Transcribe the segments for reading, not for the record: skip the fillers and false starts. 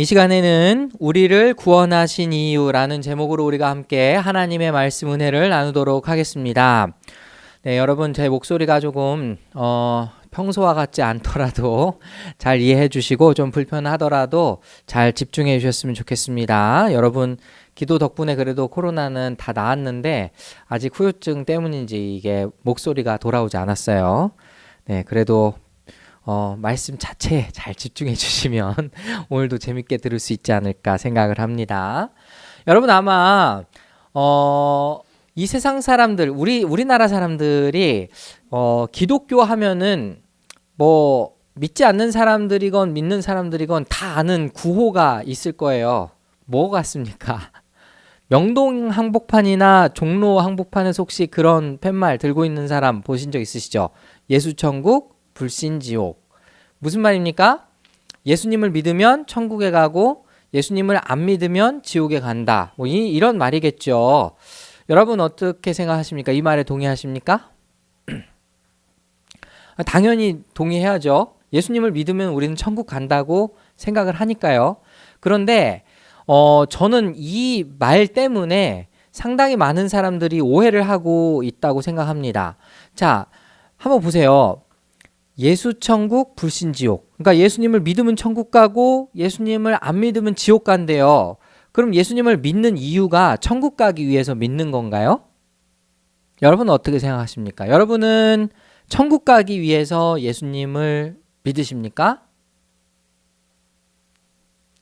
이 시간에는 우리를 구원하신 이유라는 제목으로 우리가 함께 하나님의 말씀 은혜를 나누도록 하겠습니다. 네, 여러분 제 목소리가 조금 평소와 같지 않더라도 잘 이해해 주시고 좀 불편하더라도 잘 집중해 주셨으면 좋겠습니다. 여러분 기도 덕분에 그래도 코로나는 다 나았는데 아직 후유증 때문인지 이게 목소리가 돌아오지 않았어요. 네, 그래도 말씀 자체에 잘 집중해 주시면 오늘도 재밌게 들을 수 있지 않을까 생각을 합니다. 여러분 아마 이 세상 사람들, 우리나라 사람들이 기독교 하면은 뭐 믿지 않는 사람들이건 믿는 사람들이건 다 아는 구호가 있을 거예요. 뭐 같습니까? 명동 한복판이나 종로 한복판에서 혹시 그런 팻말 들고 있는 사람 보신 적 있으시죠? 예수천국, 불신지옥. 무슨 말입니까? 예수님을 믿으면 천국에 가고 예수님을 안 믿으면 지옥에 간다. 뭐 이런 말이겠죠. 여러분 어떻게 생각하십니까? 이 말에 동의하십니까? 당연히 동의해야죠. 예수님을 믿으면 우리는 천국 간다고 생각을 하니까요. 그런데 저는 이 말 때문에 상당히 많은 사람들이 오해를 하고 있다고 생각합니다. 자, 한번 보세요. 예수천국, 불신지옥. 그러니까 예수님을 믿으면 천국 가고 예수님을 안 믿으면 지옥 간대요. 그럼 예수님을 믿는 이유가 천국 가기 위해서 믿는 건가요? 여러분은 어떻게 생각하십니까? 여러분은 천국 가기 위해서 예수님을 믿으십니까?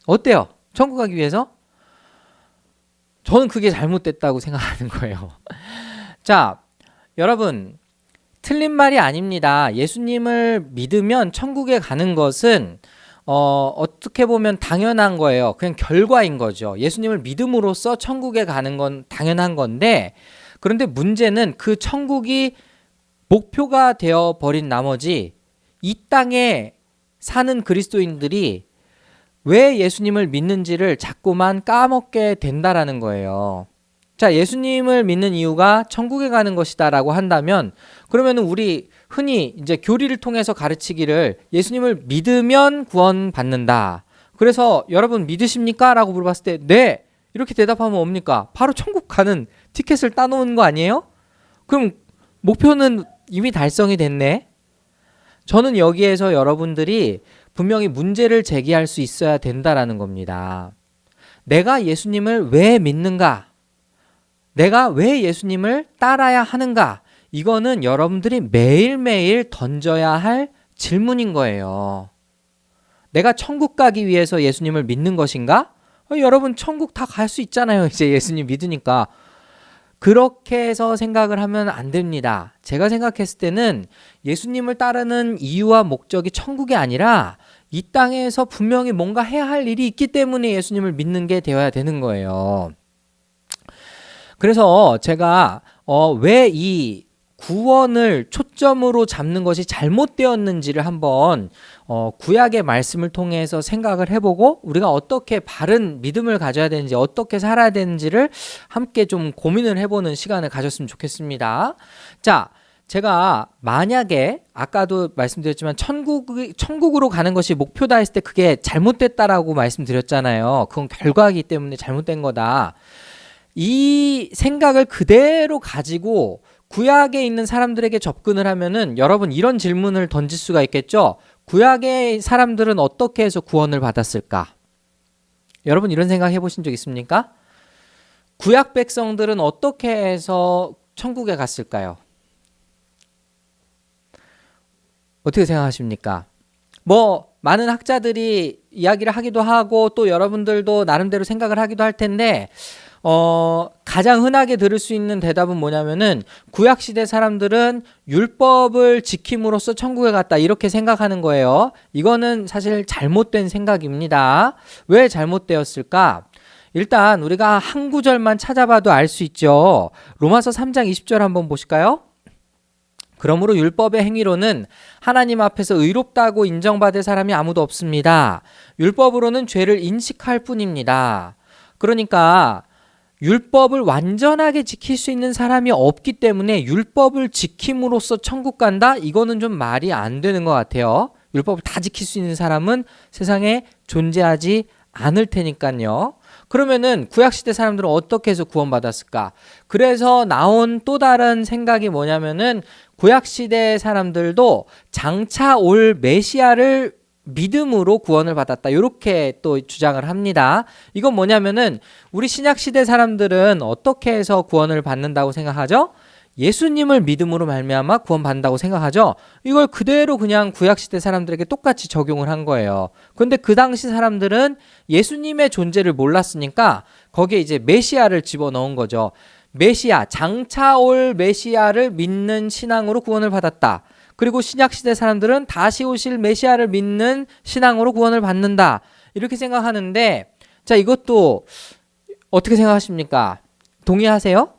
어때요? 천국 가기 위해서? 저는 그게 잘못됐다고 생각하는 거예요. 자, 여러분 틀린 말이 아닙니다. 예수님을 믿으면 천국에 가는 것은 어떻게 보면 당연한 거예요. 그냥 결과인 거죠. 예수님을 믿음으로써 천국에 가는 건 당연한 건데, 그런데 문제는 그 천국이 목표가 되어 버린 나머지 이 땅에 사는 그리스도인들이 왜 예수님을 믿는지를 자꾸만 까먹게 된다라는 거예요. 자, 예수님을 믿는 이유가 천국에 가는 것이다라고 한다면, 그러면은 우리 흔히 이제 교리를 통해서 가르치기를 예수님을 믿으면 구원받는다. 그래서 여러분 믿으십니까? 라고 물어봤을 때 네! 이렇게 대답하면 뭡니까? 바로 천국 가는 티켓을 따놓은 거 아니에요? 그럼 목표는 이미 달성이 됐네? 저는 여기에서 여러분들이 분명히 문제를 제기할 수 있어야 된다라는 겁니다. 내가 예수님을 왜 믿는가? 내가 왜 예수님을 따라야 하는가? 이거는 여러분들이 매일매일 던져야 할 질문인 거예요. 내가 천국 가기 위해서 예수님을 믿는 것인가? 여러분 천국 다 갈 수 있잖아요. 이제 예수님 믿으니까. 그렇게 해서 생각을 하면 안 됩니다. 제가 생각했을 때는 예수님을 따르는 이유와 목적이 천국이 아니라 이 땅에서 분명히 뭔가 해야 할 일이 있기 때문에 예수님을 믿는 게 되어야 되는 거예요. 그래서 제가 왜 이 구원을 초점으로 잡는 것이 잘못되었는지를 한번 구약의 말씀을 통해서 생각을 해보고 우리가 어떻게 바른 믿음을 가져야 되는지 어떻게 살아야 되는지를 함께 좀 고민을 해보는 시간을 가졌으면 좋겠습니다. 자, 제가 만약에 아까도 말씀드렸지만 천국으로 가는 것이 목표다 했을 때 그게 잘못됐다라고 말씀드렸잖아요. 그건 결과이기 때문에 잘못된 거다. 이 생각을 그대로 가지고 구약에 있는 사람들에게 접근을 하면은 여러분 이런 질문을 던질 수가 있겠죠. 구약의 사람들은 어떻게 해서 구원을 받았을까? 여러분 이런 생각 해보신 적 있습니까? 구약 백성들은 어떻게 해서 천국에 갔을까요? 어떻게 생각하십니까? 뭐 많은 학자들이 이야기를 하기도 하고 또 여러분들도 나름대로 생각을 하기도 할 텐데 가장 흔하게 들을 수 있는 대답은 뭐냐면은 구약시대 사람들은 율법을 지킴으로써 천국에 갔다 이렇게 생각하는 거예요. 이거는 사실 잘못된 생각입니다. 왜 잘못되었을까? 일단 우리가 한 구절만 찾아봐도 알 수 있죠. 로마서 3장 20절 한번 보실까요? 그러므로 율법의 행위로는 하나님 앞에서 의롭다고 인정받을 사람이 아무도 없습니다. 율법으로는 죄를 인식할 뿐입니다. 그러니까 율법을 완전하게 지킬 수 있는 사람이 없기 때문에 율법을 지킴으로써 천국 간다? 이거는 좀 말이 안 되는 것 같아요. 율법을 다 지킬 수 있는 사람은 세상에 존재하지 않을 테니까요. 그러면은 구약시대 사람들은 어떻게 해서 구원받았을까? 그래서 나온 또 다른 생각이 뭐냐면은 구약시대 사람들도 장차 올 메시아를 믿음으로 구원을 받았다. 이렇게 또 주장을 합니다. 이건 뭐냐면은 우리 신약시대 사람들은 어떻게 해서 구원을 받는다고 생각하죠? 예수님을 믿음으로 말미암아 구원받는다고 생각하죠. 이걸 그대로 그냥 구약시대 사람들에게 똑같이 적용을 한 거예요. 그런데 그 당시 사람들은 예수님의 존재를 몰랐으니까 거기에 이제 메시아를 집어넣은 거죠. 메시아, 장차 올 메시아를 믿는 신앙으로 구원을 받았다. 그리고 신약시대 사람들은 다시 오실 메시아를 믿는 신앙으로 구원을 받는다. 이렇게 생각하는데, 자, 이것도 어떻게 생각하십니까? 동의하세요?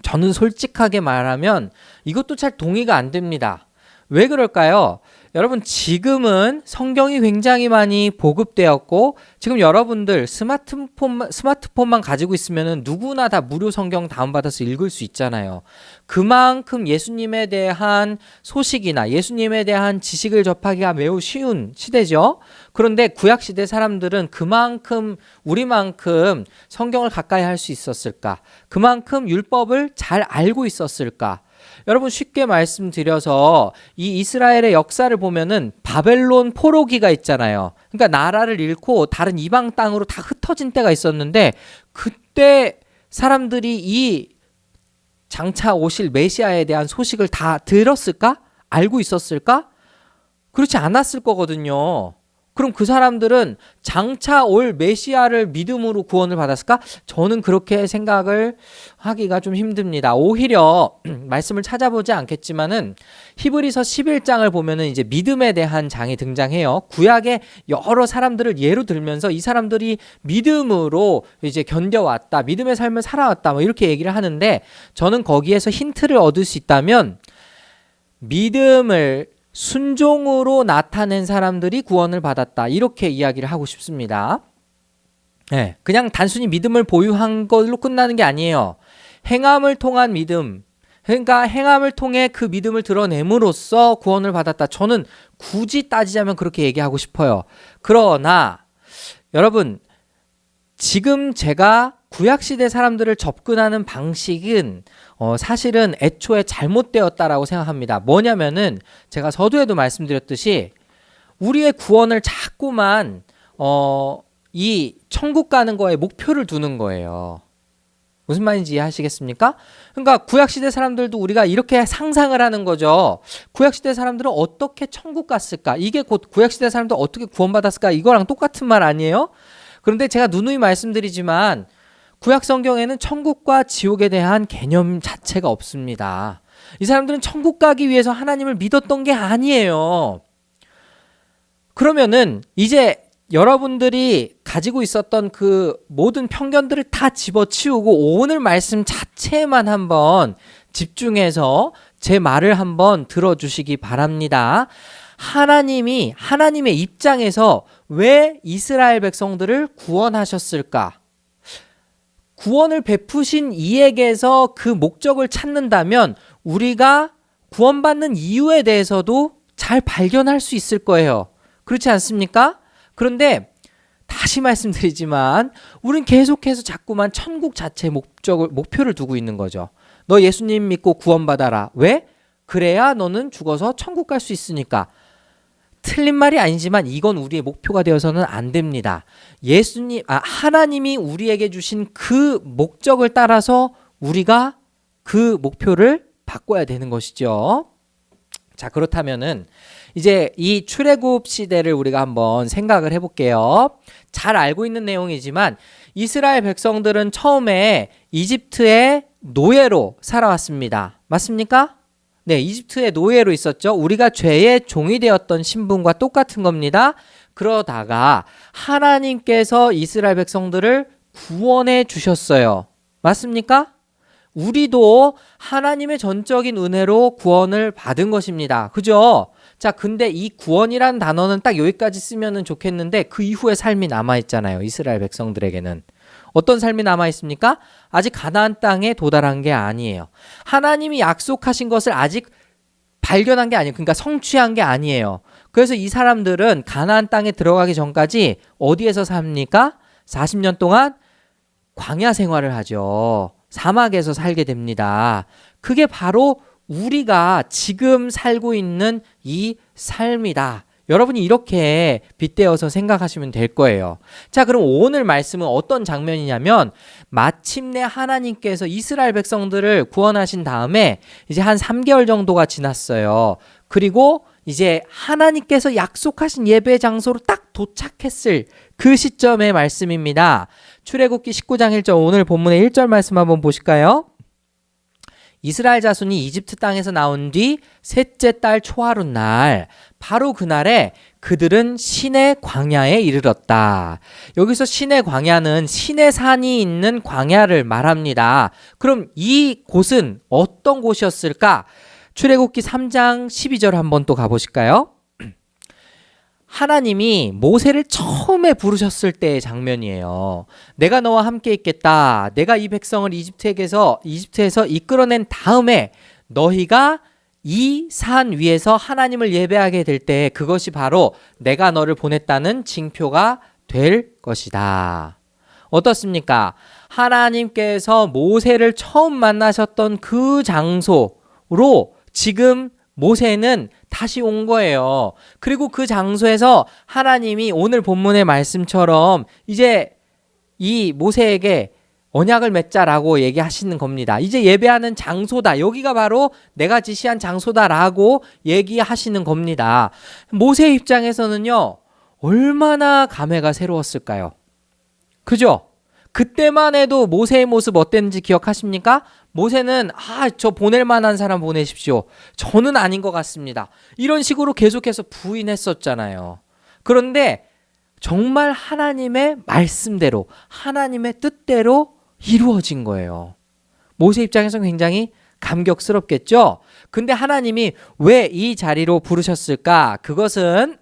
저는 솔직하게 말하면 이것도 잘 동의가 안 됩니다. 왜 그럴까요? 여러분, 지금은 성경이 굉장히 많이 보급되었고, 지금 여러분들 스마트폰만 가지고 있으면 누구나 다 무료 성경 다운받아서 읽을 수 있잖아요. 그만큼 예수님에 대한 소식이나 예수님에 대한 지식을 접하기가 매우 쉬운 시대죠. 그런데 구약시대 사람들은 그만큼 우리만큼 성경을 가까이 할 수 있었을까? 그만큼 율법을 잘 알고 있었을까? 여러분, 쉽게 말씀드려서 이 이스라엘의 역사를 보면은 바벨론 포로기가 있잖아요. 그러니까 나라를 잃고 다른 이방 땅으로 다 흩어진 때가 있었는데, 그때 사람들이 이 장차 오실 메시아에 대한 소식을 다 들었을까? 알고 있었을까? 그렇지 않았을 거거든요. 그럼 그 사람들은 장차 올 메시아를 믿음으로 구원을 받았을까? 저는 그렇게 생각을 하기가 좀 힘듭니다. 오히려 말씀을 찾아보지 않겠지만은 히브리서 11장을 보면은 이제 믿음에 대한 장이 등장해요. 구약의 여러 사람들을 예로 들면서 이 사람들이 믿음으로 이제 견뎌왔다, 믿음의 삶을 살아왔다, 뭐 이렇게 얘기를 하는데, 저는 거기에서 힌트를 얻을 수 있다면 믿음을 순종으로 나타낸 사람들이 구원을 받았다, 이렇게 이야기를 하고 싶습니다. 네, 그냥 단순히 믿음을 보유한 걸로 끝나는 게 아니에요. 행함을 통한 믿음, 그러니까 행함을 통해 그 믿음을 드러냄으로써 구원을 받았다. 저는 굳이 따지자면 그렇게 얘기하고 싶어요. 그러나 여러분, 지금 제가 구약시대 사람들을 접근하는 방식은 사실은 애초에 잘못되었다라고 생각합니다. 뭐냐면은 제가 서두에도 말씀드렸듯이 우리의 구원을 자꾸만 이 천국 가는 거에 목표를 두는 거예요. 무슨 말인지 이해하시겠습니까? 그러니까 구약시대 사람들도 우리가 이렇게 상상을 하는 거죠. 구약시대 사람들은 어떻게 천국 갔을까? 이게 곧 구약시대 사람들 어떻게 구원받았을까? 이거랑 똑같은 말 아니에요? 그런데 제가 누누이 말씀드리지만 구약 성경에는 천국과 지옥에 대한 개념 자체가 없습니다. 이 사람들은 천국 가기 위해서 하나님을 믿었던 게 아니에요. 그러면은 이제 여러분들이 가지고 있었던 그 모든 편견들을 다 집어치우고 오늘 말씀 자체만 한번 집중해서 제 말을 한번 들어주시기 바랍니다. 하나님의 입장에서 왜 이스라엘 백성들을 구원하셨을까? 구원을 베푸신 이에게서 그 목적을 찾는다면 우리가 구원받는 이유에 대해서도 잘 발견할 수 있을 거예요. 그렇지 않습니까? 그런데 다시 말씀드리지만 우린 계속해서 자꾸만 천국 자체의 목표를 두고 있는 거죠. 너 예수님 믿고 구원받아라. 왜? 그래야 너는 죽어서 천국 갈 수 있으니까. 틀린 말이 아니지만 이건 우리의 목표가 되어서는 안 됩니다. 하나님이 우리에게 주신 그 목적을 따라서 우리가 그 목표를 바꿔야 되는 것이죠. 자, 그렇다면은 이제 이 출애굽 시대를 우리가 한번 생각을 해볼게요. 잘 알고 있는 내용이지만 이스라엘 백성들은 처음에 이집트의 노예로 살아왔습니다. 맞습니까? 네, 이집트의 노예로 있었죠. 우리가 죄의 종이 되었던 신분과 똑같은 겁니다. 그러다가 하나님께서 이스라엘 백성들을 구원해 주셨어요. 맞습니까? 우리도 하나님의 전적인 은혜로 구원을 받은 것입니다. 그죠? 자, 근데 이 구원이라는 단어는 딱 여기까지 쓰면 좋겠는데 그 이후에 삶이 남아있잖아요. 이스라엘 백성들에게는. 어떤 삶이 남아있습니까? 아직 가나안 땅에 도달한 게 아니에요. 하나님이 약속하신 것을 아직 발견한 게 아니에요. 그러니까 성취한 게 아니에요. 그래서 이 사람들은 가나안 땅에 들어가기 전까지 어디에서 삽니까? 40년 동안 광야 생활을 하죠. 사막에서 살게 됩니다. 그게 바로 우리가 지금 살고 있는 이 삶이다. 여러분이 이렇게 빗대어서 생각하시면 될 거예요. 자, 그럼 오늘 말씀은 어떤 장면이냐면 마침내 하나님께서 이스라엘 백성들을 구원하신 다음에 이제 한 3개월 정도가 지났어요. 그리고 이제 하나님께서 약속하신 예배 장소로 딱 도착했을 그 시점의 말씀입니다. 출애굽기 19장 1절, 오늘 본문의 1절 말씀 한번 보실까요? 이스라엘 자손이 이집트 땅에서 나온 뒤 셋째 달 초하룻 날, 바로 그날에 그들은 신의 광야에 이르렀다. 여기서 신의 광야는 신의 산이 있는 광야를 말합니다. 그럼 이 곳은 어떤 곳이었을까? 출애굽기 3장 12절 한번 또 가보실까요? 하나님이 모세를 처음에 부르셨을 때의 장면이에요. 내가 너와 함께 있겠다. 내가 이 백성을 이집트에서 이끌어낸 다음에 너희가 이 산 위에서 하나님을 예배하게 될 때 그것이 바로 내가 너를 보냈다는 징표가 될 것이다. 어떻습니까? 하나님께서 모세를 처음 만나셨던 그 장소로 지금 모세는 다시 온 거예요. 그리고 그 장소에서 하나님이 오늘 본문의 말씀처럼 이제 이 모세에게 언약을 맺자라고 얘기하시는 겁니다. 이제 예배하는 장소다. 여기가 바로 내가 지시한 장소다라고 얘기하시는 겁니다. 모세 입장에서는요, 얼마나 감회가 새로웠을까요? 그죠? 그때만 해도 모세의 모습 어땠는지 기억하십니까? 모세는 저 보낼 만한 사람 보내십시오. 저는 아닌 것 같습니다. 이런 식으로 계속해서 부인했었잖아요. 그런데 정말 하나님의 말씀대로 하나님의 뜻대로 이루어진 거예요. 모세 입장에서는 굉장히 감격스럽겠죠? 근데 하나님이 왜 이 자리로 부르셨을까? 그것은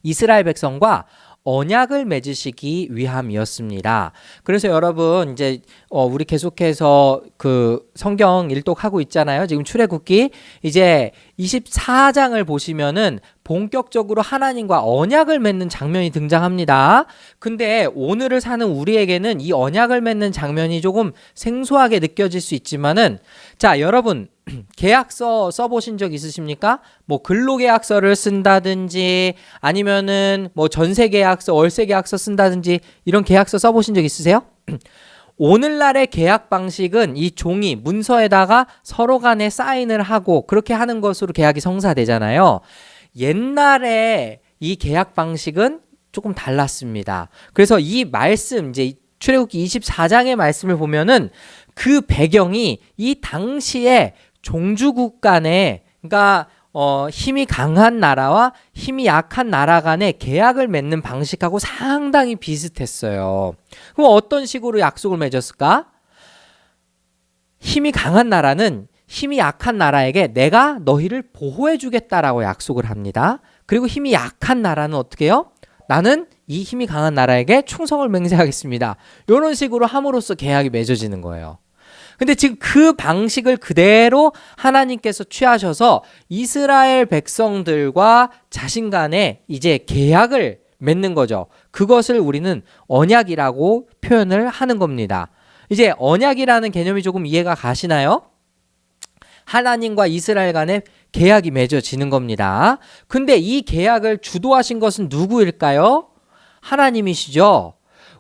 이스라엘 백성과 언약을 맺으시기 위함이었습니다. 그래서 여러분 이제 우리 계속해서 그 성경 일독하고 있잖아요. 지금 출애굽기 이제 24장을 보시면은 본격적으로 하나님과 언약을 맺는 장면이 등장합니다. 근데 오늘을 사는 우리에게는 이 언약을 맺는 장면이 조금 생소하게 느껴질 수 있지만은, 자, 여러분 계약서 써보신 적 있으십니까? 뭐 근로계약서를 쓴다든지 아니면은 뭐 전세계약서, 월세계약서 쓴다든지 이런 계약서 써보신 적 있으세요? 오늘날의 계약 방식은 이 종이 문서에다가 서로 간에 사인을 하고 그렇게 하는 것으로 계약이 성사되잖아요. 옛날에 이 계약 방식은 조금 달랐습니다. 그래서 이 말씀, 이제 출애굽기 24장의 말씀을 보면은 그 배경이 이 당시에 종주국 간에, 그러니까 힘이 강한 나라와 힘이 약한 나라 간의 계약을 맺는 방식하고 상당히 비슷했어요. 그럼 어떤 식으로 약속을 맺었을까? 힘이 강한 나라는 힘이 약한 나라에게 내가 너희를 보호해 주겠다라고 약속을 합니다. 그리고 힘이 약한 나라는 어떻게 해요? 나는 이 힘이 강한 나라에게 충성을 맹세하겠습니다. 이런 식으로 함으로써 계약이 맺어지는 거예요. 근데 지금 그 방식을 그대로 하나님께서 취하셔서 이스라엘 백성들과 자신 간에 이제 계약을 맺는 거죠. 그것을 우리는 언약이라고 표현을 하는 겁니다. 이제 언약이라는 개념이 조금 이해가 가시나요? 하나님과 이스라엘 간에 계약이 맺어지는 겁니다. 근데 이 계약을 주도하신 것은 누구일까요? 하나님이시죠.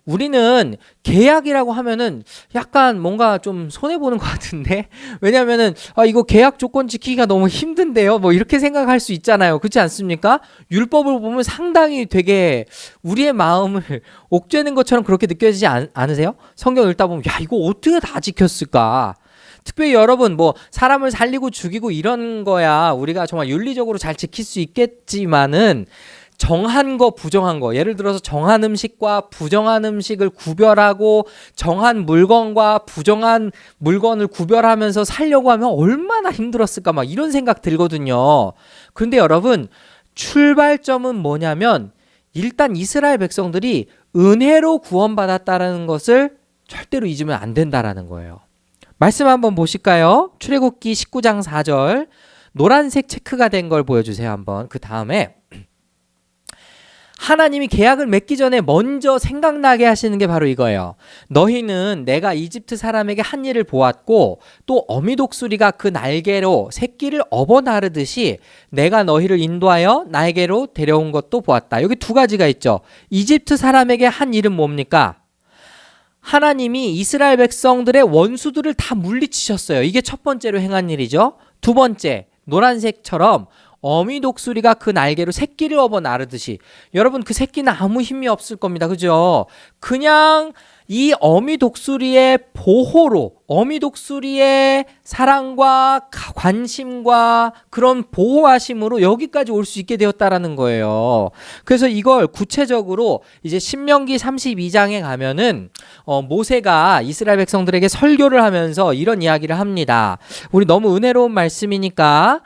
우리는 계약이라고 하면은 약간 뭔가 좀 손해보는 것 같은데, 왜냐면은 이거 계약 조건 지키기가 너무 힘든데요, 뭐 이렇게 생각할 수 있잖아요. 그렇지 않습니까? 율법을 보면 상당히 되게 우리의 마음을 옥죄는 것처럼 그렇게 느껴지지 않으세요? 성경 읽다 보면 야, 이거 어떻게 다 지켰을까? 특별히 여러분 뭐 사람을 살리고 죽이고 이런 거야 우리가 정말 윤리적으로 잘 지킬 수 있겠지만은, 정한 거 부정한 거, 예를 들어서 정한 음식과 부정한 음식을 구별하고 정한 물건과 부정한 물건을 구별하면서 살려고 하면 얼마나 힘들었을까, 막 이런 생각 들거든요. 그런데 여러분, 출발점은 뭐냐면 일단 이스라엘 백성들이 은혜로 구원받았다라는 것을 절대로 잊으면 안 된다라는 거예요. 말씀 한번 보실까요? 출애굽기 19장 4절. 노란색 체크가 된 걸 보여주세요. 한번. 그 다음에 하나님이 계약을 맺기 전에 먼저 생각나게 하시는 게 바로 이거예요. 너희는 내가 이집트 사람에게 한 일을 보았고 또 어미 독수리가 그 날개로 새끼를 업어 나르듯이 내가 너희를 인도하여 나에게로 데려온 것도 보았다. 여기 두 가지가 있죠. 이집트 사람에게 한 일은 뭡니까? 하나님이 이스라엘 백성들의 원수들을 다 물리치셨어요. 이게 첫 번째로 행한 일이죠. 두 번째, 노란색처럼 어미 독수리가 그 날개로 새끼를 업어 나르듯이, 여러분 그 새끼는 아무 힘이 없을 겁니다. 그죠? 그냥 이 어미 독수리의 보호로, 어미 독수리의 사랑과 관심과 그런 보호하심으로 여기까지 올 수 있게 되었다라는 거예요. 그래서 이걸 구체적으로 이제 신명기 32장에 가면은 모세가 이스라엘 백성들에게 설교를 하면서 이런 이야기를 합니다. 우리 너무 은혜로운 말씀이니까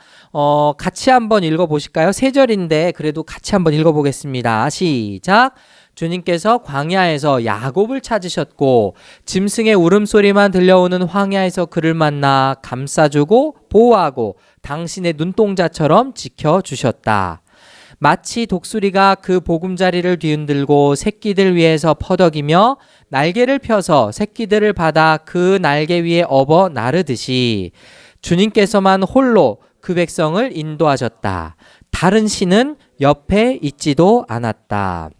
같이 한번 읽어보실까요? 3절인데 그래도 같이 한번 읽어보겠습니다. 시작. 주님께서 광야에서 야곱을 찾으셨고 짐승의 울음소리만 들려오는 황야에서 그를 만나 감싸주고 보호하고 당신의 눈동자처럼 지켜주셨다. 마치 독수리가 그 보금자리를 뒤흔들고 새끼들 위에서 퍼덕이며 날개를 펴서 새끼들을 받아 그 날개 위에 업어 나르듯이 주님께서만 홀로 그 백성을 인도하셨다. 다른 신은 옆에 있지도 않았다.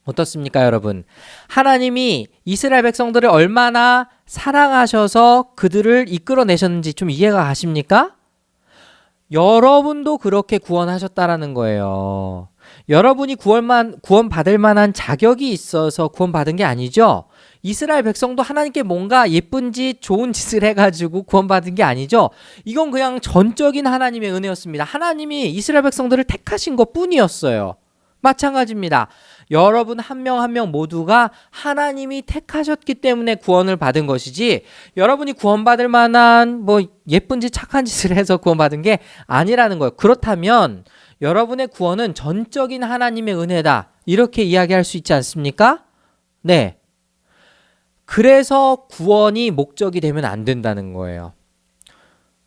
어떻습니까, 여러분? 하나님이 이스라엘 백성들을 얼마나 사랑하셔서 그들을 이끌어내셨는지 좀 이해가 가십니까? 여러분도 그렇게 구원하셨다라는 거예요. 여러분이 구원받을 만한 자격이 있어서 구원받은 게 아니죠. 이스라엘 백성도 하나님께 뭔가 예쁜 짓, 좋은 짓을 해가지고 구원받은 게 아니죠. 이건 그냥 전적인 하나님의 은혜였습니다. 하나님이 이스라엘 백성들을 택하신 것 뿐이었어요. 마찬가지입니다. 여러분 한 명 한 명 모두가 하나님이 택하셨기 때문에 구원을 받은 것이지, 여러분이 구원받을 만한 뭐 예쁜 짓, 착한 짓을 해서 구원받은 게 아니라는 거예요. 그렇다면 여러분의 구원은 전적인 하나님의 은혜다, 이렇게 이야기할 수 있지 않습니까? 네. 그래서 구원이 목적이 되면 안 된다는 거예요.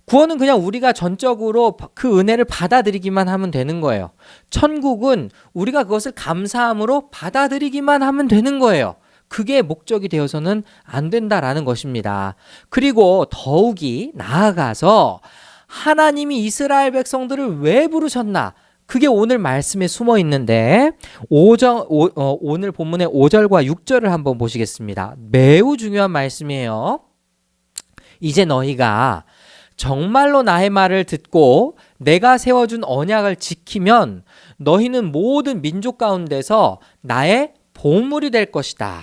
구원은 그냥 우리가 전적으로 그 은혜를 받아들이기만 하면 되는 거예요. 천국은 우리가 그것을 감사함으로 받아들이기만 하면 되는 거예요. 그게 목적이 되어서는 안 된다라는 것입니다. 그리고 더욱이 나아가서 하나님이 이스라엘 백성들을 왜 부르셨나? 그게 오늘 말씀에 숨어 있는데 오늘 본문의 5절과 6절을 한번 보시겠습니다. 매우 중요한 말씀이에요. 이제 너희가 정말로 나의 말을 듣고 내가 세워준 언약을 지키면 너희는 모든 민족 가운데서 나의 보물이 될 것이다.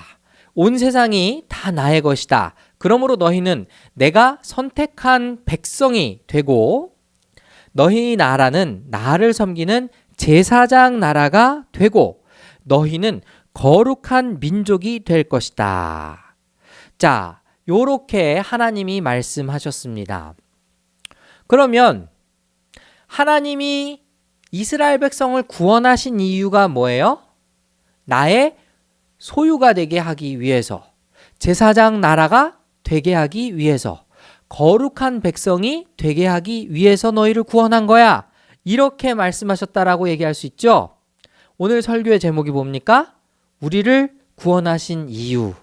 온 세상이 다 나의 것이다. 그러므로 너희는 내가 선택한 백성이 되고 너희 나라는 나를 섬기는 제사장 나라가 되고 너희는 거룩한 민족이 될 것이다. 자, 요렇게 하나님이 말씀하셨습니다. 그러면 하나님이 이스라엘 백성을 구원하신 이유가 뭐예요? 나의 소유가 되게 하기 위해서, 제사장 나라가 되게 하기 위해서, 거룩한 백성이 되게 하기 위해서 너희를 구원한 거야. 이렇게 말씀하셨다라고 얘기할 수 있죠. 오늘 설교의 제목이 뭡니까? 우리를 구원하신 이유.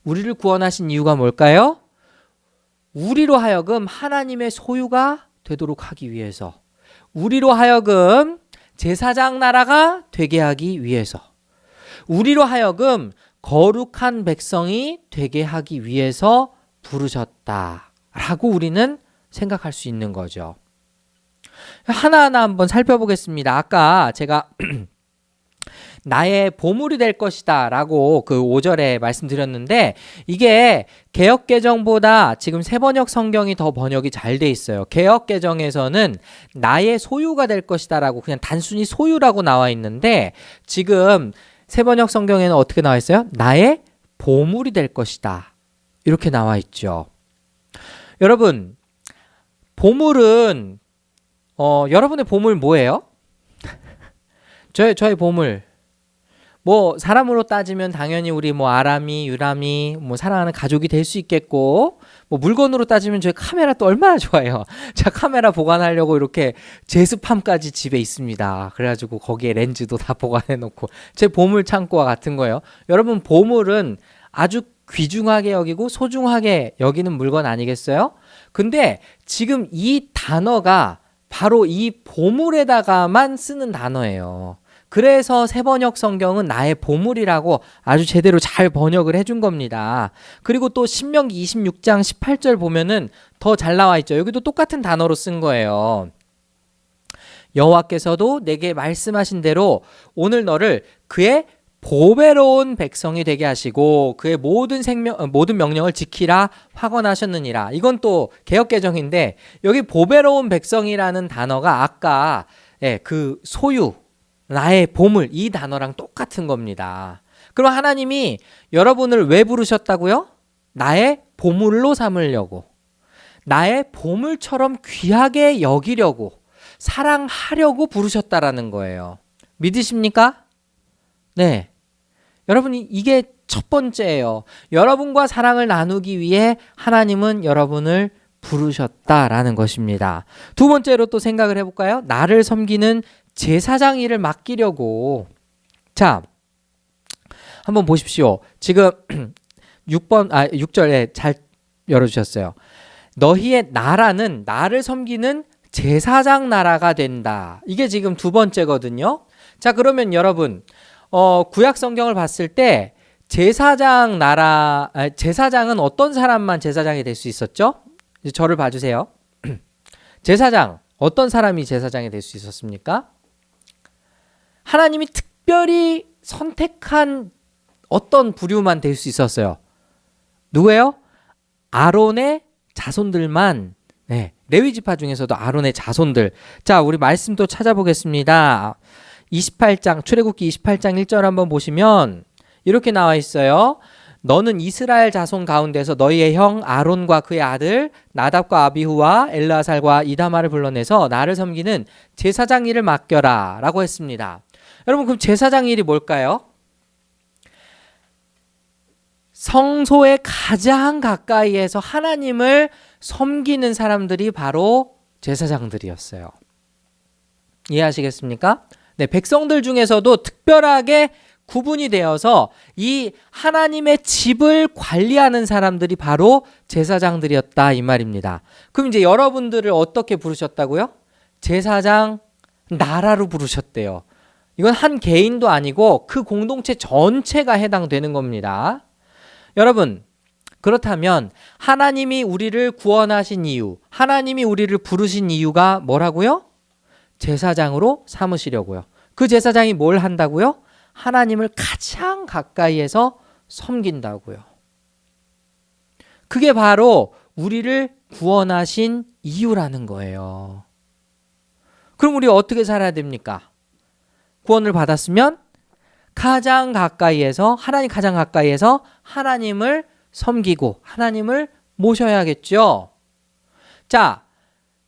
우리를 구원하신 이유가 뭘까요? 우리로 하여금 하나님의 소유가 되도록 하기 위해서, 우리로 하여금 제사장 나라가 되게 하기 위해서, 우리로 하여금 거룩한 백성이 되게 하기 위해서 부르셨다라고 우리는 생각할 수 있는 거죠. 하나하나 한번 살펴보겠습니다. 아까 제가 나의 보물이 될 것이다 라고 그 5절에 말씀드렸는데, 이게 개역개정보다 지금 새번역 성경이 더 번역이 잘 돼 있어요. 개역개정에서는 나의 소유가 될 것이다 라고 그냥 단순히 소유라고 나와 있는데, 지금 새번역 성경에는 어떻게 나와 있어요? 나의 보물이 될 것이다, 이렇게 나와 있죠. 여러분, 보물은 여러분의 보물 뭐예요? 저의 보물 뭐 사람으로 따지면 당연히 우리 뭐 아람이, 유람이, 뭐 사랑하는 가족이 될 수 있겠고, 뭐 물건으로 따지면 저희 카메라 또 얼마나 좋아요. 자, 카메라 보관하려고 이렇게 제습함까지 집에 있습니다. 그래가지고 거기에 렌즈도 다 보관해 놓고 제 보물 창고와 같은 거예요. 여러분, 보물은 아주 귀중하게 여기고 소중하게 여기는 물건 아니겠어요? 근데 지금 이 단어가 바로 이 보물에다가만 쓰는 단어예요. 그래서 새번역 성경은 나의 보물이라고 아주 제대로 잘 번역을 해준 겁니다. 그리고 또 신명기 26장 18절 보면은 더 잘 나와 있죠. 여기도 똑같은 단어로 쓴 거예요. 여호와께서도 내게 말씀하신 대로 오늘 너를 그의 보배로운 백성이 되게 하시고 그의 모든 명령을 지키라 확언하셨느니라. 이건 또 개역개정인데 여기 보배로운 백성이라는 단어가 아까 그 소유, 나의 보물, 이 단어랑 똑같은 겁니다. 그럼 하나님이 여러분을 왜 부르셨다고요? 나의 보물로 삼으려고, 나의 보물처럼 귀하게 여기려고, 사랑하려고 부르셨다라는 거예요. 믿으십니까? 네. 여러분이 이게 첫 번째예요. 여러분과 사랑을 나누기 위해 하나님은 여러분을 부르셨다라는 것입니다. 두 번째로 또 생각을 해볼까요? 나를 섬기는 제사장 일을 맡기려고. 자, 한번 보십시오. 지금 6절에 잘 열어주셨어요. 너희의 나라는 나를 섬기는 제사장 나라가 된다. 이게 지금 두 번째거든요. 자, 그러면 여러분, 구약 성경을 봤을 때 제사장은 어떤 사람만 제사장이 될 수 있었죠? 이제 저를 봐주세요. 제사장, 어떤 사람이 제사장이 될 수 있었습니까? 하나님이 특별히 선택한 어떤 부류만 될 수 있었어요. 누구예요? 아론의 자손들만. 네, 레위 지파 중에서도 아론의 자손들. 자, 우리 말씀 또 찾아보겠습니다. 28장 출애굽기 28장 1절 한번 보시면 이렇게 나와 있어요. 너는 이스라엘 자손 가운데서 너희의 형 아론과 그의 아들 나답과 아비후와 엘르아살과 이다말을 불러내서 나를 섬기는 제사장 일을 맡겨라 라고 했습니다. 여러분, 그럼 제사장 일이 뭘까요? 성소에 가장 가까이에서 하나님을 섬기는 사람들이 바로 제사장들이었어요. 이해하시겠습니까? 네, 백성들 중에서도 특별하게 구분이 되어서 이 하나님의 집을 관리하는 사람들이 바로 제사장들이었다 이 말입니다. 그럼 이제 여러분들을 어떻게 부르셨다고요? 제사장 나라로 부르셨대요. 이건 한 개인도 아니고 그 공동체 전체가 해당되는 겁니다. 여러분, 그렇다면 하나님이 우리를 구원하신 이유, 하나님이 우리를 부르신 이유가 뭐라고요? 제사장으로 삼으시려고요. 그 제사장이 뭘 한다고요? 하나님을 가장 가까이에서 섬긴다고요. 그게 바로 우리를 구원하신 이유라는 거예요. 그럼 우리 어떻게 살아야 됩니까? 구원을 받았으면 가장 가까이에서, 하나님 가장 가까이에서 하나님을 섬기고 하나님을 모셔야겠죠. 자,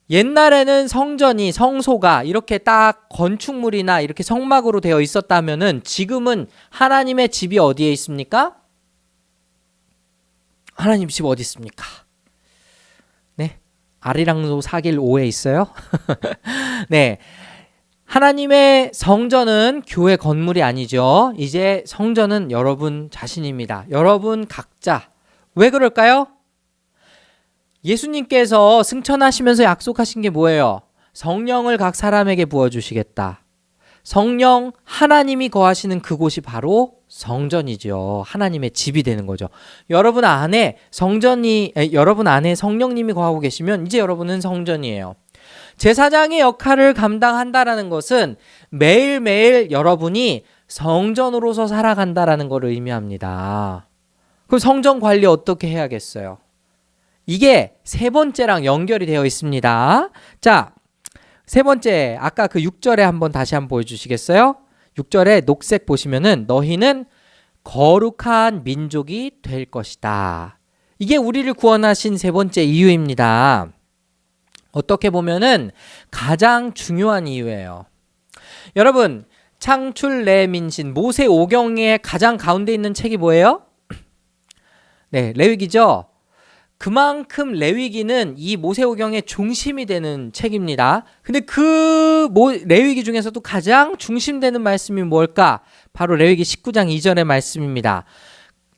옛날에는 성전이, 성소가 이렇게 딱 건축물이나 이렇게 성막으로 되어 있었다면은 지금은 하나님의 집이 어디에 있습니까? 하나님 집 어디 있습니까? 네, 아리랑로 4길 5에 있어요. 네, 하나님의 성전은 교회 건물이 아니죠. 이제 성전은 여러분 자신입니다. 여러분 각자. 왜 그럴까요? 예수님께서 승천하시면서 약속하신 게 뭐예요? 성령을 각 사람에게 부어주시겠다. 성령, 하나님이 거하시는 그곳이 바로 성전이죠. 하나님의 집이 되는 거죠. 여러분 안에 성령님이 거하고 계시면 이제 여러분은 성전이에요. 제사장의 역할을 감당한다라는 것은 매일매일 여러분이 성전으로서 살아간다라는 것을 의미합니다. 그럼 성전 관리 어떻게 해야겠어요? 이게 세 번째랑 연결이 되어 있습니다. 자, 세 번째, 아까 그 6절에 한번 다시 한번 보여주시겠어요? 6절에 녹색 보시면은 너희는 거룩한 민족이 될 것이다. 이게 우리를 구원하신 세 번째 이유입니다. 어떻게 보면은 가장 중요한 이유예요. 여러분, 창출 레민신 모세 오경의 가장 가운데 있는 책이 뭐예요? 네, 레위기죠. 그만큼 레위기는 이 모세오경의 중심이 되는 책입니다. 근데 그 레위기 중에서도 가장 중심되는 말씀이 뭘까? 바로 레위기 19장 2절의 말씀입니다.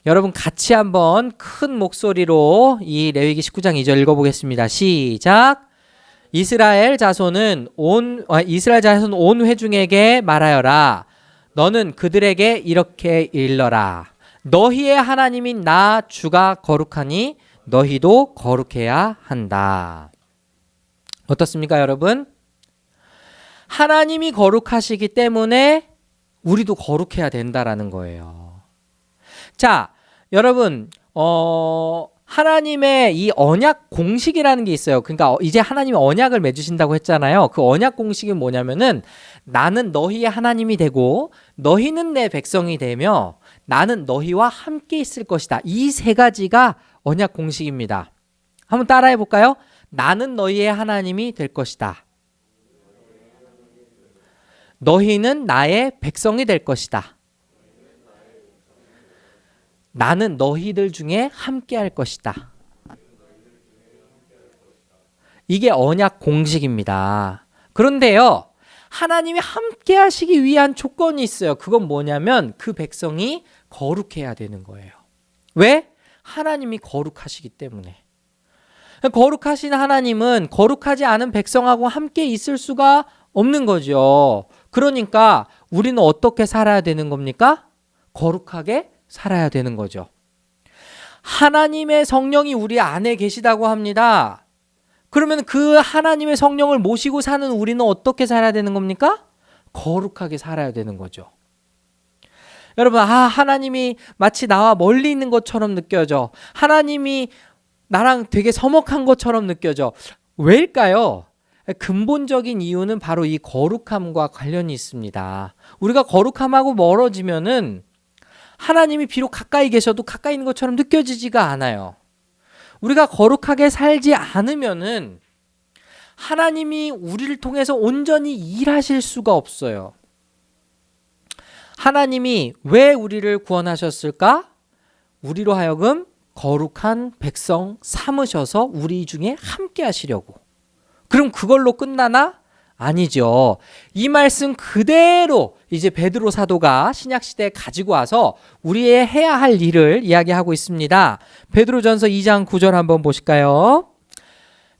여러분 같이 한번 큰 목소리로 이 레위기 19장 2절 읽어보겠습니다. 시작. 이스라엘 자손 온 회중에게 말하여라. 너는 그들에게 이렇게 일러라. 너희의 하나님인 나 주가 거룩하니 너희도 거룩해야 한다. 어떻습니까, 여러분? 하나님이 거룩하시기 때문에 우리도 거룩해야 된다라는 거예요. 자, 여러분, 하나님의 이 언약 공식이라는 게 있어요. 그러니까 이제 하나님이 언약을 맺으신다고 했잖아요. 그 언약 공식은 뭐냐면은 나는 너희의 하나님이 되고 너희는 내 백성이 되며 나는 너희와 함께 있을 것이다. 이 세 가지가 언약 공식입니다. 한번 따라해 볼까요? 나는 너희의 하나님이 될 것이다. 너희는 나의 백성이 될 것이다. 나는 너희들 중에 함께 할 것이다. 이게 언약 공식입니다. 그런데요, 하나님이 함께 하시기 위한 조건이 있어요. 그건 뭐냐면 그 백성이 거룩해야 되는 거예요. 왜? 하나님이 거룩하시기 때문에. 거룩하신 하나님은 거룩하지 않은 백성하고 함께 있을 수가 없는 거죠. 그러니까 우리는 어떻게 살아야 되는 겁니까? 거룩하게 살아야 되는 거죠. 하나님의 성령이 우리 안에 계시다고 합니다. 그러면 그 하나님의 성령을 모시고 사는 우리는 어떻게 살아야 되는 겁니까? 거룩하게 살아야 되는 거죠. 여러분, 하나님이 마치 나와 멀리 있는 것처럼 느껴져. 하나님이 나랑 되게 서먹한 것처럼 느껴져. 왜일까요? 근본적인 이유는 바로 이 거룩함과 관련이 있습니다. 우리가 거룩함하고 멀어지면은 하나님이 비록 가까이 계셔도 가까이 있는 것처럼 느껴지지가 않아요. 우리가 거룩하게 살지 않으면은 하나님이 우리를 통해서 온전히 일하실 수가 없어요. 하나님이 왜 우리를 구원하셨을까? 우리로 하여금 거룩한 백성 삼으셔서 우리 중에 함께 하시려고. 그럼 그걸로 끝나나? 아니죠. 이 말씀 그대로 이제 베드로 사도가 신약시대에 가지고 와서 우리의 해야 할 일을 이야기하고 있습니다. 베드로전서 2장 9절 한번 보실까요?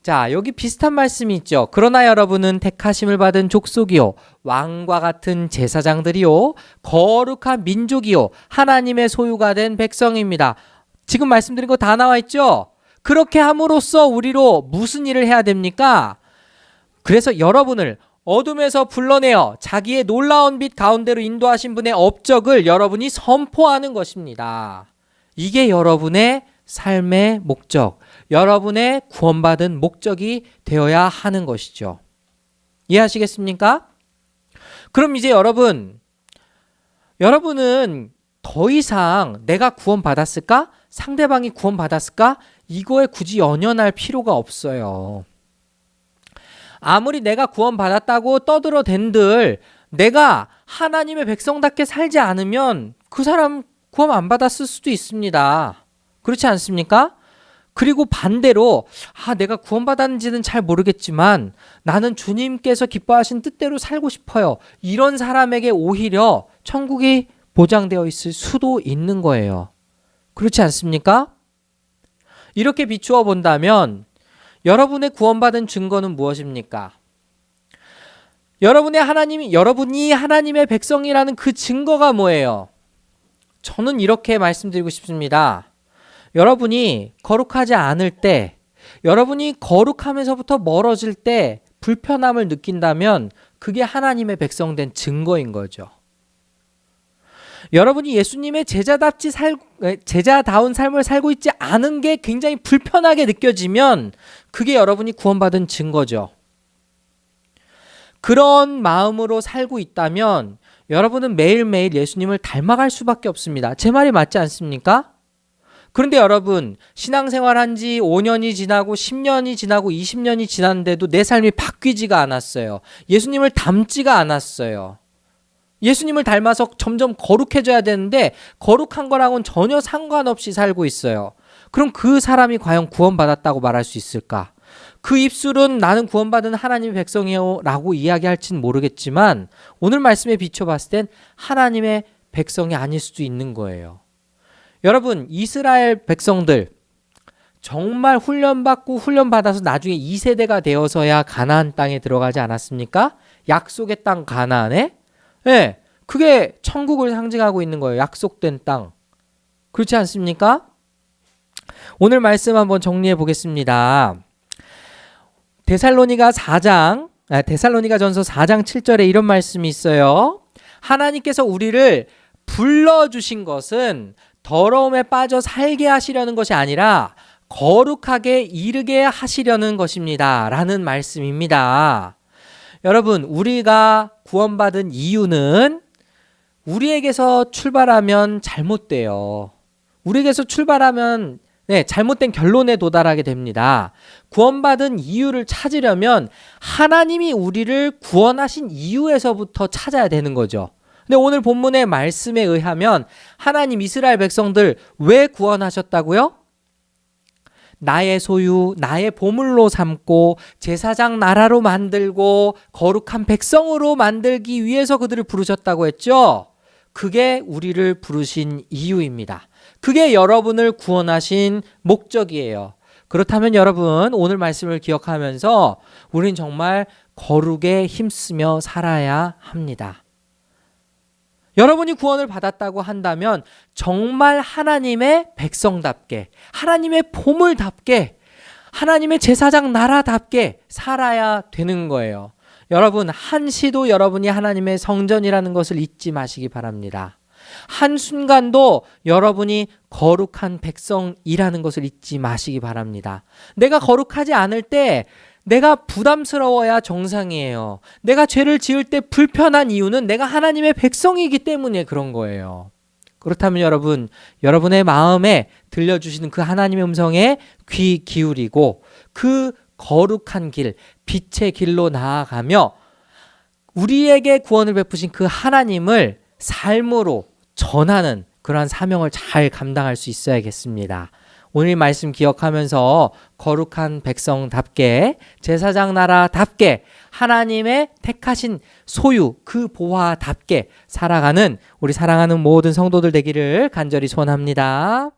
자, 여기 비슷한 말씀이 있죠. 그러나 여러분은 택하심을 받은 족속이요 왕과 같은 제사장들이요 거룩한 민족이요 하나님의 소유가 된 백성입니다. 지금 말씀드린 거 다 나와 있죠? 그렇게 함으로써 우리로 무슨 일을 해야 됩니까? 그래서 여러분을 어둠에서 불러내어 자기의 놀라운 빛 가운데로 인도하신 분의 업적을 여러분이 선포하는 것입니다. 이게 여러분의 삶의 목적, 여러분의 구원받은 목적이 되어야 하는 것이죠. 이해하시겠습니까? 그럼 이제 여러분은 더 이상 내가 구원받았을까? 상대방이 구원받았을까? 이거에 굳이 연연할 필요가 없어요. 아무리 내가 구원받았다고 떠들어댄들 내가 하나님의 백성답게 살지 않으면 그 사람 구원 안 받았을 수도 있습니다. 그렇지 않습니까? 그리고 반대로 내가 구원받았는지는 잘 모르겠지만 나는 주님께서 기뻐하신 뜻대로 살고 싶어요. 이런 사람에게 오히려 천국이 보장되어 있을 수도 있는 거예요. 그렇지 않습니까? 이렇게 비추어 본다면 여러분의 구원받은 증거는 무엇입니까? 여러분이 하나님의 백성이라는 그 증거가 뭐예요? 저는 이렇게 말씀드리고 싶습니다. 여러분이 거룩하지 않을 때, 여러분이 거룩하면서부터 멀어질 때 불편함을 느낀다면 그게 하나님의 백성된 증거인 거죠. 여러분이 예수님의 제자다운 삶을 살고 있지 않은 게 굉장히 불편하게 느껴지면 그게 여러분이 구원받은 증거죠. 그런 마음으로 살고 있다면 여러분은 매일매일 예수님을 닮아갈 수밖에 없습니다. 제 말이 맞지 않습니까? 그런데 여러분, 신앙생활한 지 5년이 지나고 10년이 지나고 20년이 지났는데도 내 삶이 바뀌지가 않았어요. 예수님을 닮지가 않았어요. 예수님을 닮아서 점점 거룩해져야 되는데 거룩한 거랑은 전혀 상관없이 살고 있어요. 그럼 그 사람이 과연 구원받았다고 말할 수 있을까? 그 입술은 나는 구원받은 하나님의 백성이요 라고 이야기할지는 모르겠지만 오늘 말씀에 비춰봤을 땐 하나님의 백성이 아닐 수도 있는 거예요. 여러분, 이스라엘 백성들 정말 훈련받아서 나중에 2세대가 되어서야 가나안 땅에 들어가지 않았습니까? 약속의 땅 가나안에? 네, 그게 천국을 상징하고 있는 거예요. 약속된 땅. 그렇지 않습니까? 오늘 말씀 한번 정리해 보겠습니다. 데살로니가전서 4장 7절에 이런 말씀이 있어요. 하나님께서 우리를 불러주신 것은 더러움에 빠져 살게 하시려는 것이 아니라 거룩하게 이르게 하시려는 것입니다. 라는 말씀입니다. 여러분, 우리가 구원받은 이유는 우리에게서 출발하면 잘못돼요. 우리에게서 출발하면 잘못된 결론에 도달하게 됩니다. 구원받은 이유를 찾으려면 하나님이 우리를 구원하신 이유에서부터 찾아야 되는 거죠. 근데 오늘 본문의 말씀에 의하면 하나님 이스라엘 백성들 왜 구원하셨다고요? 나의 소유, 나의 보물로 삼고 제사장 나라로 만들고 거룩한 백성으로 만들기 위해서 그들을 부르셨다고 했죠. 그게 우리를 부르신 이유입니다. 그게 여러분을 구원하신 목적이에요. 그렇다면 여러분, 오늘 말씀을 기억하면서 우린 정말 거룩에 힘쓰며 살아야 합니다. 여러분이 구원을 받았다고 한다면 정말 하나님의 백성답게, 하나님의 보물답게, 하나님의 제사장 나라답게 살아야 되는 거예요. 여러분, 한시도 여러분이 하나님의 성전이라는 것을 잊지 마시기 바랍니다. 한순간도 여러분이 거룩한 백성이라는 것을 잊지 마시기 바랍니다. 내가 거룩하지 않을 때 내가 부담스러워야 정상이에요. 내가 죄를 지을 때 불편한 이유는 내가 하나님의 백성이기 때문에 그런 거예요. 그렇다면 여러분, 여러분의 마음에 들려주시는 그 하나님의 음성에 귀 기울이고 그 거룩한 길, 빛의 길로 나아가며 우리에게 구원을 베푸신 그 하나님을 삶으로 전하는 그러한 사명을 잘 감당할 수 있어야겠습니다. 오늘 말씀 기억하면서 거룩한 백성답게, 제사장 나라답게, 하나님의 택하신 소유 그 보화답게 살아가는 우리 사랑하는 모든 성도들 되기를 간절히 소원합니다.